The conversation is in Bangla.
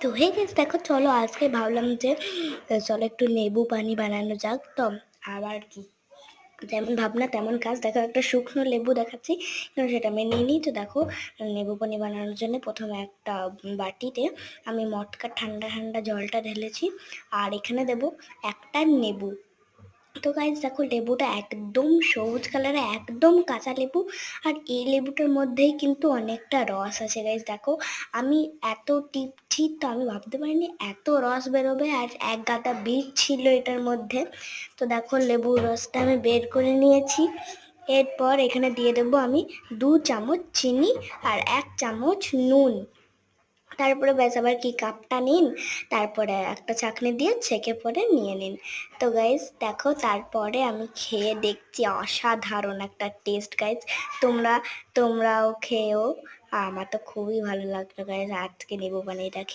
তো হে গাইস দেখো, চলো আজকে ভাবলাম যে চলো একটু লেবু পানি বানানো যাক। তো আবার কি, যেমন ভাবনা তেমন কাজ। দেখো, একটা শুকনো লেবু দেখাচ্ছি, কিন্তু সেটা আমি নিয়ে নিই। তো দেখো, লেবু পানি বানানোর জন্য প্রথমে একটা বাটিতে আমি মটকা ঠান্ডা ঠান্ডা জলটা ঢেলেছি, আর এখানে দেব একটা লেবু। তো গাইজ দেখো, লেবুটা একদম সবুজ কালারের, একদম কাঁচা লেবু। আর এই লেবুটার মধ্যেই কিন্তু অনেকটা রস আছে গাইজ। দেখো, আমি এত টিপছি তো আমি ভাবতে পারিনি এত রস বেরোবে, আর এক গাদা বিট ছিল এটার মধ্যে। তো দেখো, লেবুর রসটা আমি বের করে নিয়েছি। এরপর এখানে দিয়ে দেবো আমি 2 চামচ চিনি আর 1 চামচ নুন। তারপরে ব্যাস, আবার কি, কাপটা নিন, তারপরে একটা চাকনি দিয়ে ছেঁকে পরে নিয়ে নিন। তো গাইজ দেখো, তারপরে আমি খেয়ে দেখছি, অসাধারণ একটা টেস্ট গাইজ। তোমরাও খেয়েও। আমার তো খুবই ভালো লাগলো গাইজ আজকে লেবু পানিটা খেয়ে।